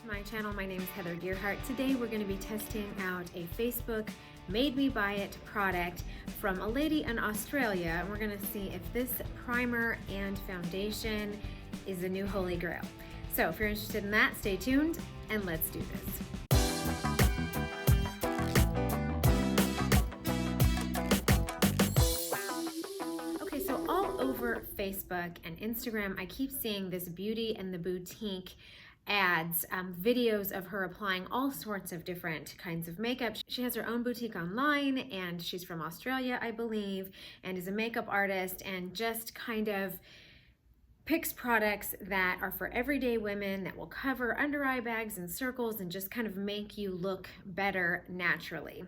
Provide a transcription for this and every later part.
my channel. My name is Heather Deerhart. Today we're going to be testing out a Facebook Made Me Buy It product from a lady in Australia. And we're going to see if this primer and foundation is a new holy grail. So if you're interested in that, stay tuned and let's do this. Over Facebook and Instagram, I keep seeing this Beauty and the Boutique ads, videos of her applying all sorts of different kinds of makeup. She has her own boutique online and she's from Australia, I believe, and is a makeup artist and just kind of picks products that are for everyday women that will cover under eye bags and circles and just kind of make you look better naturally.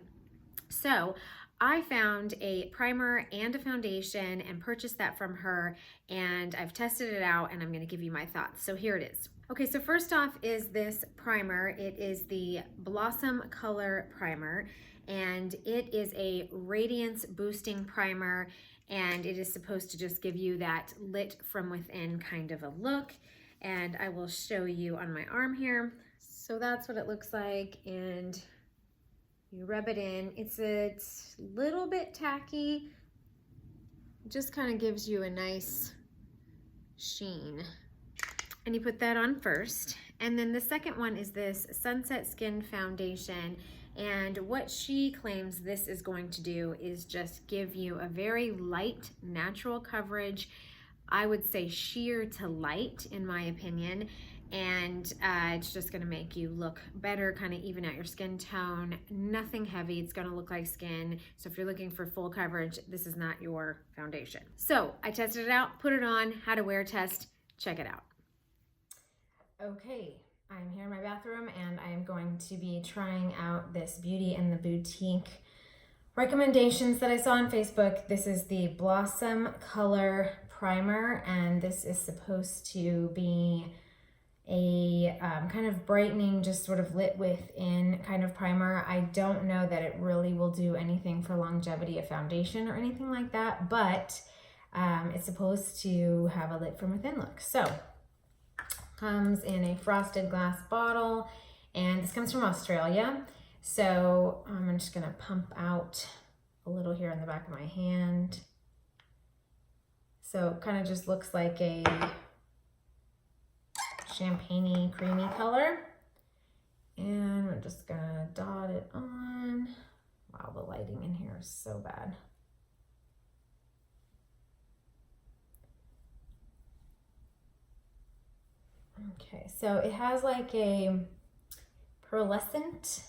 So I found a primer and a foundation and purchased that from her, and I've tested it out and I'm going to give you my thoughts. So here it is. Okay, so first off is this primer. It is the Blossom Color Primer, and it is a radiance boosting primer, and it is supposed to just give you that lit from within kind of a look. And I will show you on my arm here. So that's what it looks like, and you rub it in. It's a little bit tacky. It just kind of gives you a nice sheen. And you put that on first. And then the second one is this Sunset Skin Foundation. And what she claims this is going to do is just give you a very light, natural coverage. I would say sheer to light, in my opinion. And it's just gonna make you look better, kind of even out your skin tone. Nothing heavy, it's gonna look like skin. So if you're looking for full coverage, this is not your foundation. So I tested it out, put it on, had a wear test, check it out. Okay, I'm here in my bathroom and I'm going to be trying out this Beauty and the Boutique recommendations that I saw on Facebook. This is the Blossom Color Primer, and this is supposed to be a kind of brightening, just sort of lit within kind of primer. I don't know that it really will do anything for longevity of foundation or anything like that, but it's supposed to have a lit from within look. So comes in a frosted glass bottle, and this comes from Australia. So I'm just gonna pump out a little here on the back of my hand. So it kind of just looks like a champagne-y, creamy color. And we're just gonna dot it on. Wow, the lighting in here is so bad. Okay, so it has like a pearlescent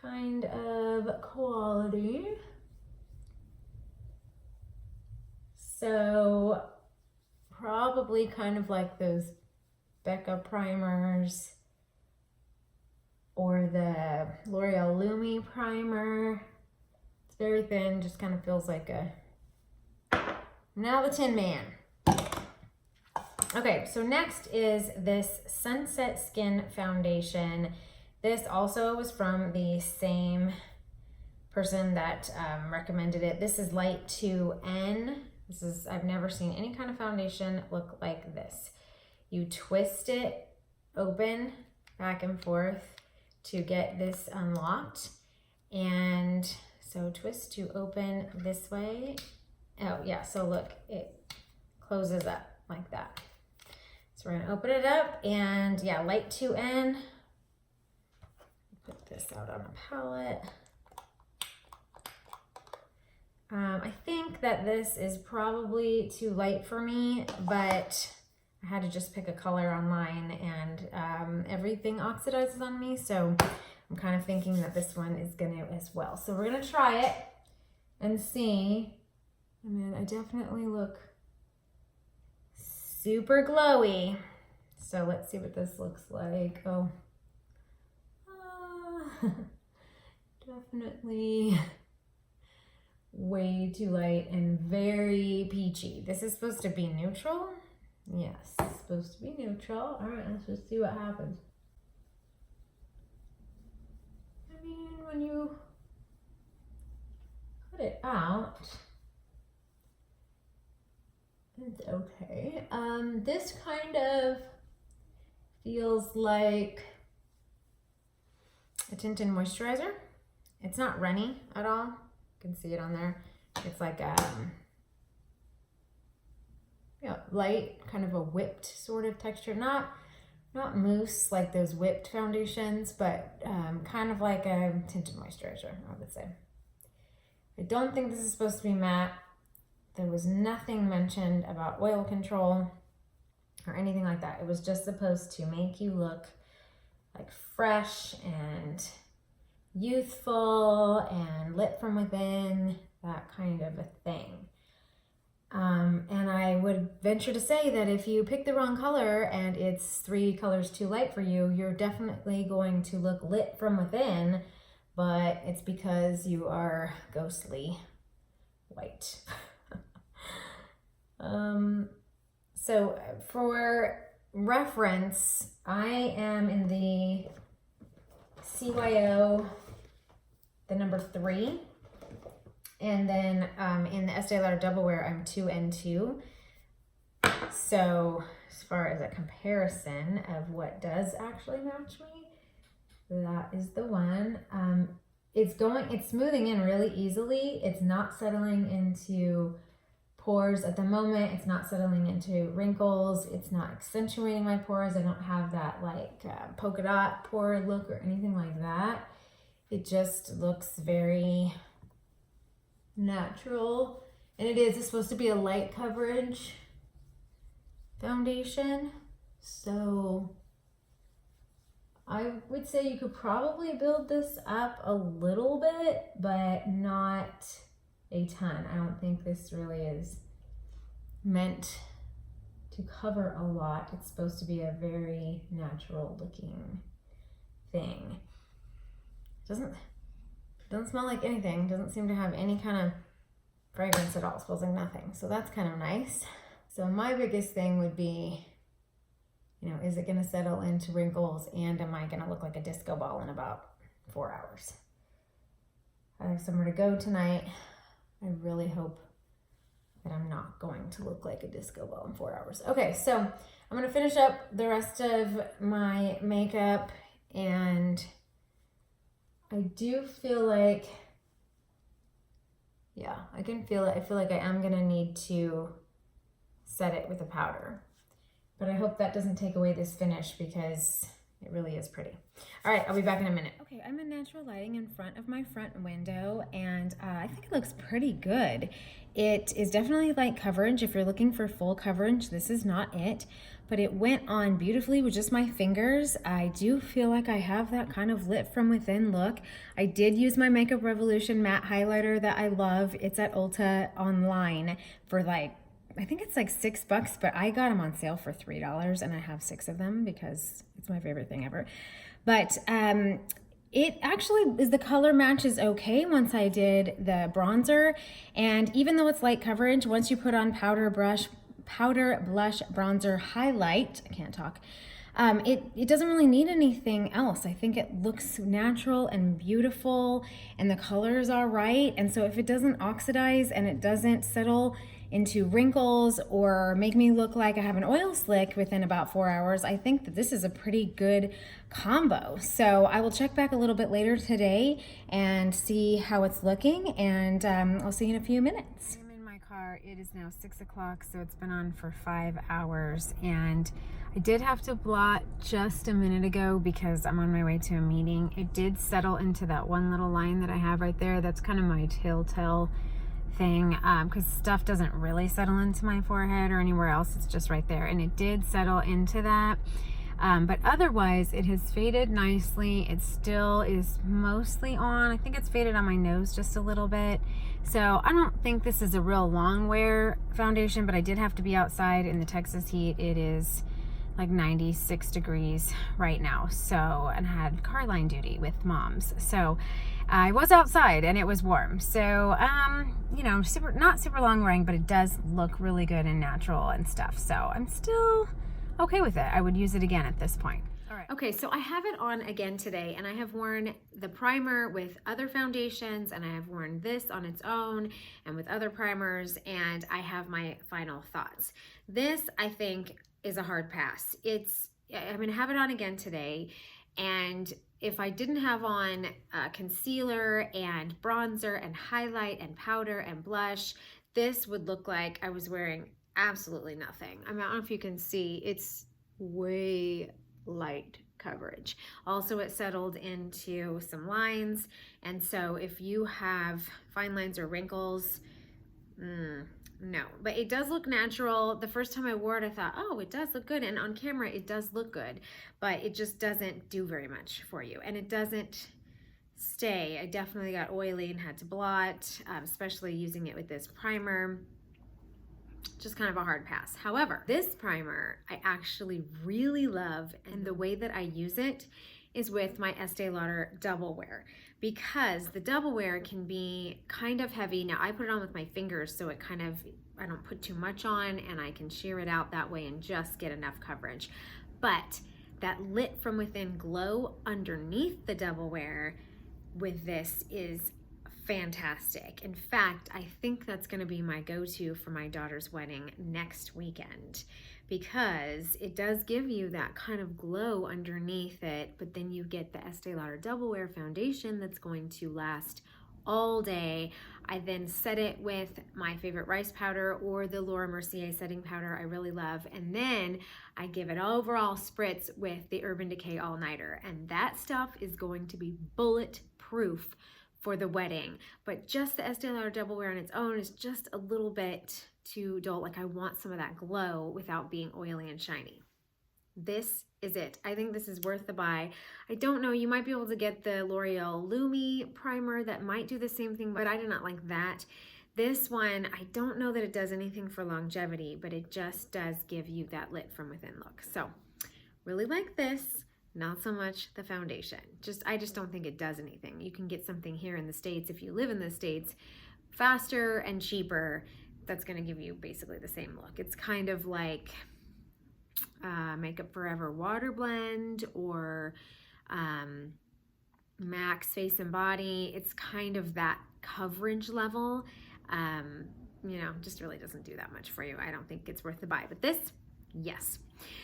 kind of quality. So probably kind of like those Becca primers or the L'Oreal Lumi primer. It's very thin, just kind of feels like a, now the Tin Man. Okay, so next is this Sunset Skin Foundation. This also was from the same person that recommended it. This is Light 2N. This is, I've never seen any kind of foundation look like this. You twist it open back and forth to get this unlocked. And so twist to open this way. Oh yeah, so look, it closes up like that. So we're gonna open it up, and yeah, Light 2N. Put this out on a palette. I think that this is probably too light for me, but I had to just pick a color online, and everything oxidizes on me, so I'm kind of thinking that this one is gonna as well. So we're gonna try it and see. I mean, I definitely look super glowy. So let's see what this looks like. Oh, definitely way too light and very peachy. This is supposed to be neutral. Yes, it's supposed to be neutral. All right, let's just see what happens. I mean, when you put it out, it's okay. This kind of feels like a tinted moisturizer. It's not runny at all. You can see it on there. It's like light, kind of a whipped sort of texture. Not mousse like those whipped foundations, but kind of like a tinted moisturizer, I would say. I don't think this is supposed to be matte. There was nothing mentioned about oil control or anything like that. It was just supposed to make you look like fresh and youthful and lit from within, that kind of a thing. And I would venture to say that if you pick the wrong color and it's 3 colors too light for you, you're definitely going to look lit from within, but it's because you are ghostly white. So for reference, I am in the CYO, the number 3. And then in the Estee Lauder Double Wear, I'm 2N2. So as far as a comparison of what does actually match me, that is the one. It's smoothing in really easily. It's not settling into pores at the moment. It's not settling into wrinkles. It's not accentuating my pores. I don't have that like polka dot pore look or anything like that. It just looks very natural, and it's supposed to be a light coverage foundation, so I would say you could probably build this up a little bit, but not a ton. I don't think this really is meant to cover a lot. It's supposed to be a very natural looking thing. Doesn't smell like anything. Doesn't seem to have any kind of fragrance at all. It smells like nothing. So that's kind of nice. So my biggest thing would be, is it going to settle into wrinkles, and am I going to look like a disco ball in about 4 hours? I have somewhere to go tonight. I really hope that I'm not going to look like a disco ball in 4 hours. Okay, so I'm going to finish up the rest of my makeup, and I do feel like, I can feel it. I feel like I am gonna need to set it with a powder, but I hope that doesn't take away this finish because it really is pretty. All right, I'll be back in a minute. Okay, I'm in natural lighting in front of my front window, and I think it looks pretty good. It is definitely light coverage. If you're looking for full coverage, this is not it, but it went on beautifully with just my fingers. I do feel like I have that kind of lit from within look. I did use my Makeup Revolution matte highlighter that I love. It's at Ulta online for I think it's like $6, but I got them on sale for $3, and I have 6 of them because it's my favorite thing ever. But it actually the color match is okay once I did the bronzer, and even though it's light coverage, once you put on powder, blush, bronzer, highlight, I can't talk, it doesn't really need anything else. I think it looks natural and beautiful, and the colors are right. And so if it doesn't oxidize and it doesn't settle into wrinkles or make me look like I have an oil slick within about 4 hours, I think that this is a pretty good combo. So I will check back a little bit later today and see how it's looking, and I'll see you in a few minutes. I'm in my car. It is now 6 o'clock, so it's been on for 5 hours, and I did have to blot just a minute ago because I'm on my way to a meeting. It did settle into that one little line that I have right there. That's kind of my telltale thing, because stuff doesn't really settle into my forehead or anywhere else. It's just right there, and it did settle into that, but otherwise it has faded nicely. It still is mostly on. I think it's faded on my nose just a little bit, so I don't think this is a real long wear foundation, but I did have to be outside in the Texas heat. It is like 96 degrees right now, so, and I had car line duty with moms, so I was outside and it was warm. So not super long wearing, but it does look really good and natural and stuff, so I'm still okay with it. I would use it again at this point. All right. Okay, so I have it on again today, and I have worn the primer with other foundations, and I have worn this on its own and with other primers, and I have my final thoughts. This, I think, is a hard pass. I'm gonna have it on again today, And if I didn't have on concealer and bronzer and highlight and powder and blush, this would look like I was wearing absolutely nothing. I mean, I don't know if you can see, it's way light coverage. Also, it settled into some lines, and so if you have fine lines or wrinkles, no, but it does look natural. The first time I wore it, I thought, oh, it does look good, and on camera it does look good, but it just doesn't do very much for you, and it doesn't stay. I definitely got oily and had to blot, especially using it with this primer. Just kind of a hard pass. However, this primer I actually really love, and the way that I use it is with my Estee Lauder Double Wear, because the Double Wear can be kind of heavy. Now I put it on with my fingers, so it kind of, I don't put too much on, and I can sheer it out that way and just get enough coverage. But that lit from within glow underneath the Double Wear with this is fantastic. In fact, I think that's going to be my go-to for my daughter's wedding next weekend, because it does give you that kind of glow underneath it, but then you get the Estee Lauder Double Wear foundation that's going to last all day. I then set it with my favorite rice powder or the Laura Mercier setting powder I really love, and then I give it overall spritz with the Urban Decay All Nighter, and that stuff is going to be bulletproof for the wedding. But just the Estee Lauder Double Wear on its own is just a little bit too dull. Like, I want some of that glow without being oily and shiny. This is it. I think this is worth the buy. I don't know, you might be able to get the L'Oreal Lumi primer that might do the same thing, but I do not like that. This one, I don't know that it does anything for longevity, but it just does give you that lit from within look. So really like this. Not so much the foundation. I just don't think it does anything. You can get something here in the States, if you live in the States, faster and cheaper, that's gonna give you basically the same look. It's kind of like Makeup Forever Water Blend or MAC's Face and Body. It's kind of that coverage level. You know, just really doesn't do that much for you. I don't think it's worth the buy, but this, yes.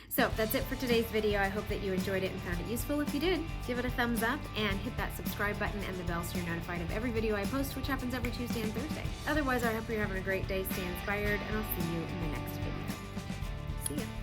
So that's it for today's video. I hope that you enjoyed it and found it useful. If you did, give it a thumbs up and hit that subscribe button and the bell so you're notified of every video I post, which happens every Tuesday and Thursday. Otherwise, I hope you're having a great day. Stay inspired, and I'll see you in the next video. See ya.